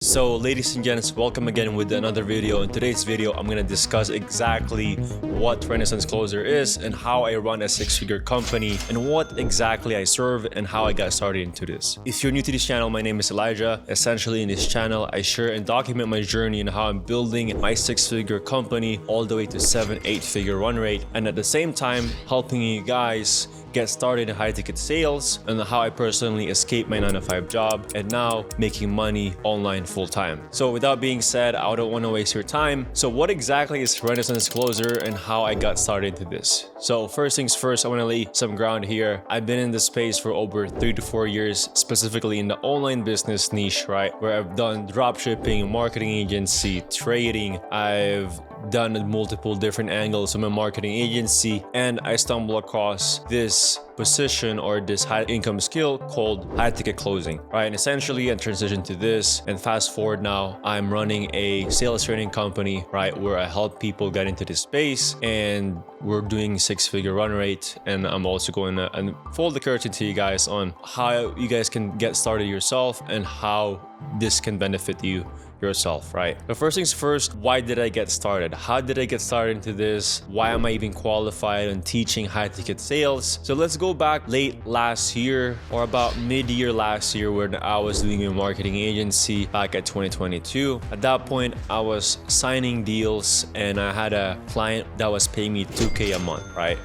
So ladies and gents, welcome again with another video. In today's video, I'm going to discuss exactly what Renaissance Closer is and how I run a six-figure company and what exactly I serve and how I got started into this. If you're new to this channel, my name is Elijah. Essentially in this channel, I share and document my journey and how I'm building my six-figure company all the way to 7-8-figure run rate, and at the same time helping you guys get started in high-ticket sales and how I personally escaped my 9-to-5 job and now making money online full-time. So without being said, I don't want to waste your time. So what exactly is Renaissance Closer and how I got started into this? So first things first, I want to lay some ground here. I've been in this space for over 3 to 4 years, specifically in the online business niche, right? Where I've done dropshipping, marketing agency, trading. I've done multiple different angles of my marketing agency, and I stumbled across this position or this high income skill called high ticket closing, right? And essentially I transitioned to this, and fast forward now, I'm running a sales training company, right? Where I help people get into this space, and we're doing 6-figure run rate. And I'm also going to unfold the curtain to you guys on how you guys can get started yourself and how this can benefit you yourself, right? But first things first, why did I get started? How did I get started into this? Why am I even qualified on teaching high ticket sales? So let's go back late last year or about mid-year last year when I was doing a marketing agency back at 2022. At that point, I was signing deals and I had a client that was paying me $2,000 a month, right?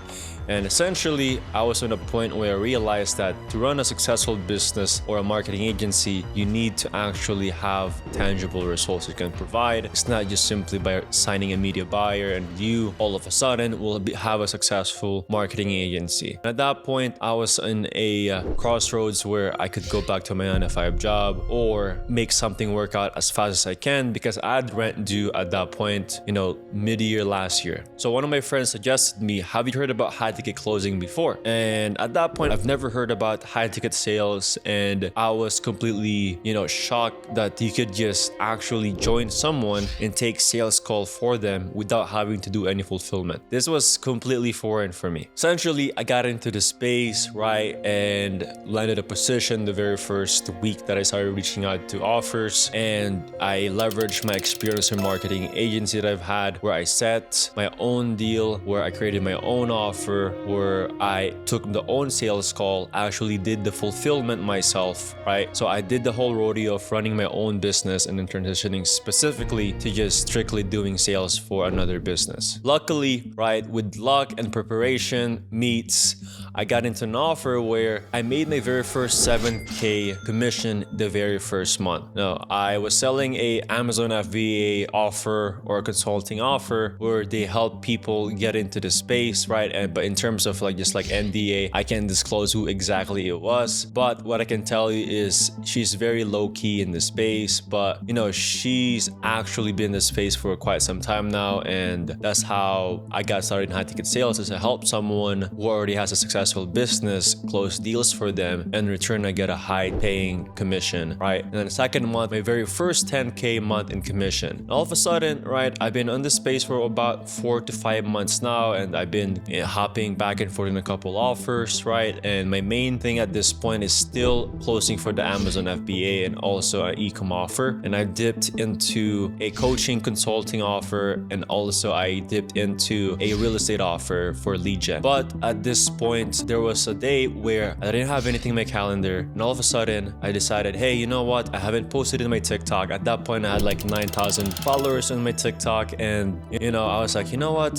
And essentially, I was on a point where I realized that to run a successful business or a marketing agency, you need to actually have tangible results you can provide. It's not just simply by signing a media buyer and you all of a sudden will have a successful marketing agency. And at that point, I was in a crossroads where I could go back to my 9-to-5 job or make something work out as fast as I can, because I had rent due at that point, mid-year last year. So one of my friends suggested me, have you heard about high ticket closing before? And at that point, I've never heard about high ticket sales, and I was completely, shocked that you could just actually join someone and take sales call for them without having to do any fulfillment. This was completely foreign for me. Essentially, I got into the space, right, and landed a position the very first week that I started reaching out to offers, and I leveraged my experience in marketing agency that I've had, where I set my own deal, where I created my own offer, where I took the own sales call, actually did the fulfillment myself, right? So I did the whole rodeo of running my own business and then transitioning specifically to just strictly doing sales for another business. Luckily, right, with luck and preparation meets, I got into an offer where I made my very first $7,000 commission the very first month. Now, I was selling a Amazon FBA offer or a consulting offer where they help people get into the space, right? But in terms of just like NDA, I can't disclose who exactly it was. But what I can tell you is she's very low key in the space, but she's actually been in the space for quite some time now. And that's how I got started in high ticket sales, is to help someone who already has a successful business close deals for them, and in return I get a high paying commission, right? And then the second month, my very first $10,000 month in commission. And all of a sudden, right, I've been on this space for about 4 to 5 months now, and I've been hopping back and forth in a couple offers, right? And my main thing at this point is still closing for the Amazon FBA and also an e-com offer. And I dipped into a coaching consulting offer, and also I dipped into a real estate offer for lead gen. But at this point, there was a day where I didn't have anything in my calendar, and all of a sudden I decided, hey, you know what? I haven't posted in my TikTok. At that point, I had like 9,000 followers on my TikTok, and I was like, you know what?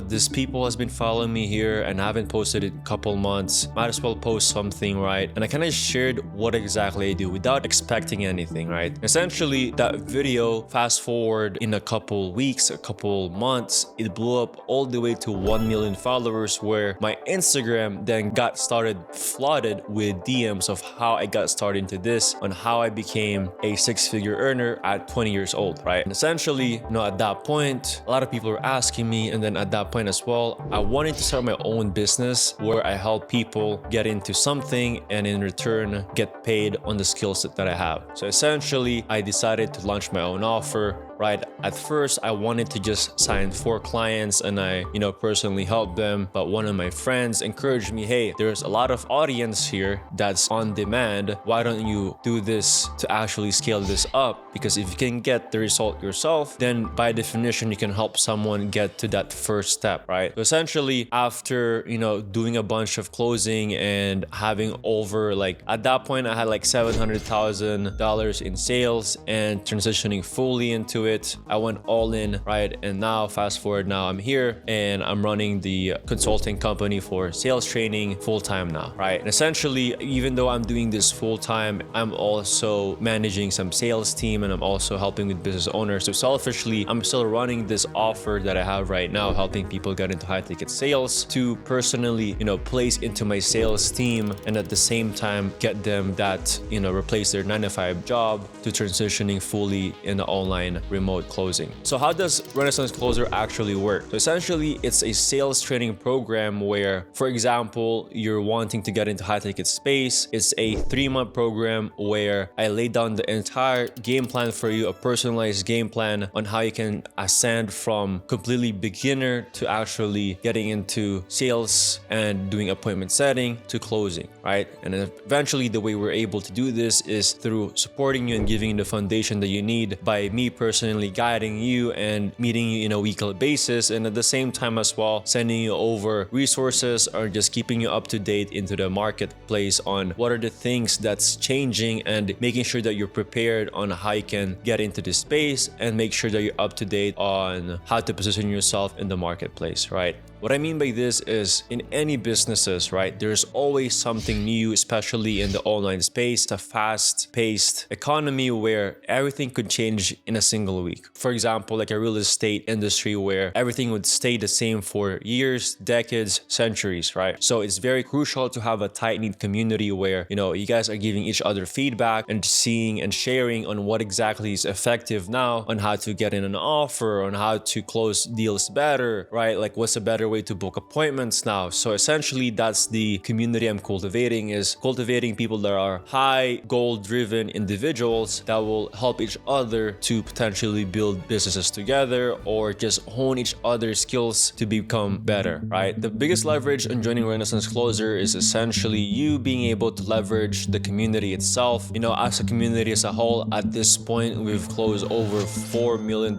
This people has been following me here and I haven't posted in a couple months. Might as well post something, right? And I kind of shared what exactly I do without expecting anything, right? Essentially, that video, fast forward in a couple weeks, a couple months, it blew up all the way to 1 million followers, where my Instagram then got started flooded with DMs of how I got started into this, on how I became a 6-figure earner at 20 years old, right? And essentially, at that point, a lot of people were asking me, and then at that point as well, I wanted to start my own business where I help people get into something and in return get paid on the skill set that I have. So essentially, I decided to launch my own offer, right? At first, I wanted to just sign 4 clients and I, personally help them. But one of my friends encouraged me, hey, there's a lot of audience here that's on demand. Why don't you do this to actually scale this up? Because if you can get the result yourself, then by definition, you can help someone get to that first step, right? So essentially, after, doing a bunch of closing and having over at that point, I had $700,000 in sales and transitioning fully into it. I went all in, right? And now fast forward, now I'm here and I'm running the consulting company for sales training full-time now, right? And essentially, even though I'm doing this full-time, I'm also managing some sales team and I'm also helping with business owners. So selfishly, I'm still running this offer that I have right now, helping people get into high-ticket sales to personally, place into my sales team and at the same time get them that, replace their 9-to-5 job to transitioning fully in the online remote closing. So how does Renaissance Closer actually work? So essentially, it's a sales training program where, for example, you're wanting to get into high-ticket space. It's a 3-month program where I lay down the entire game plan for you, a personalized game plan on how you can ascend from completely beginner to actually getting into sales and doing appointment setting to closing, right? And then eventually the way we're able to do this is through supporting you and giving you the foundation that you need by me personally guiding you and meeting you in a weekly basis, and at the same time as well sending you over resources or just keeping you up to date into the marketplace on what are the things that's changing and making sure that you're prepared on how you can get into this space and make sure that you're up to date on how to position yourself in the marketplace, right? What I mean by this is in any businesses, right, there's always something new, especially in the online space. It's a fast-paced economy where everything could change in a single week. For example, like a real estate industry where everything would stay the same for years, decades, centuries, right? So it's very crucial to have a tight-knit community where, you guys are giving each other feedback and seeing and sharing on what exactly is effective now, on how to get in an offer, on how to close deals better, right? Like what's a better way to book appointments now. So essentially, that's the community I'm cultivating, is cultivating people that are high goal driven individuals that will help each other to potentially build businesses together or just hone each other's skills to become better, right? The biggest leverage in joining Renaissance Closer is essentially you being able to leverage the community itself. As a community as a whole, at this point, we've closed over $4 million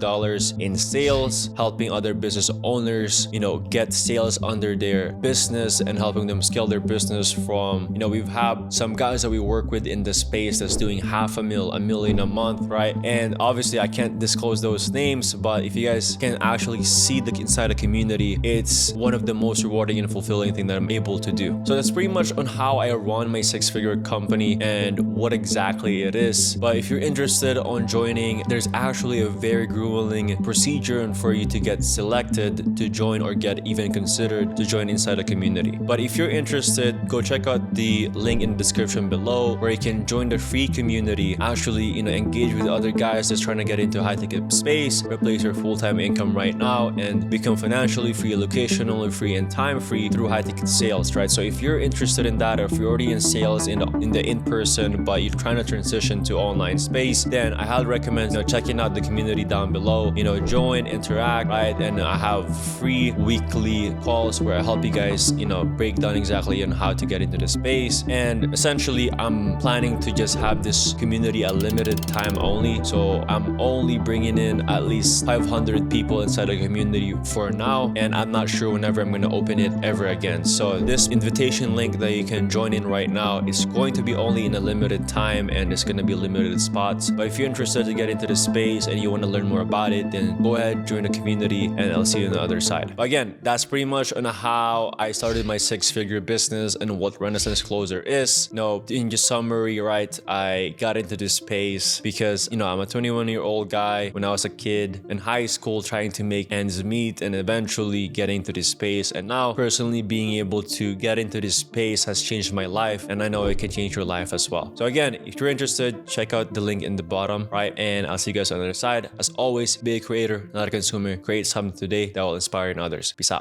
in sales, helping other business owners, get sales under their business and helping them scale their business from, we've had some guys that we work with in the space that's doing $500,000, $1 million a month, right? And obviously I can't disclose those names, but if you guys can actually see the inside the community, it's one of the most rewarding and fulfilling thing that I'm able to do. So that's pretty much on how I run my 6-figure company and what exactly it is. But if you're interested on joining, there's actually a very grueling procedure for you to get selected to join or get even considered to join inside the community. But if you're interested, go check out the link in the description below where you can join the free community, actually, engage with other guys that's trying to get into high-ticket space, replace your full-time income right now, and become financially free, locationally free, and time-free through high-ticket sales, right? So if you're interested in that, or if you're already in sales in the in-person, but you're trying to transition to online space, then I highly recommend checking out the community down below. Join, interact, right? And I have free weekly calls where I help you guys, break down exactly on how to get into the space. And essentially, I'm planning to just have this community a limited time only. So I'm only bringing in at least 500 people inside the community for now. And I'm not sure whenever I'm going to open it ever again. So this invitation link that you can join in right now is going to be only in a limited time and it's going to be limited spots. But if you're interested to get into the space and you want to learn more about it, then go ahead, join the community, and I'll see you on the other side. But again, that's pretty much on how I started my 6-figure business and what Renaissance Closer is. In just summary, right, I got into this space because, I'm a 21-year-old guy when I was a kid in high school trying to make ends meet and eventually getting into this space. And now personally being able to get into this space has changed my life, and I know it can change your life as well. So again, if you're interested, check out the link in the bottom, right? And I'll see you guys on the other side. As always, be a creator, not a consumer. Create something today that will inspire others. Peace out.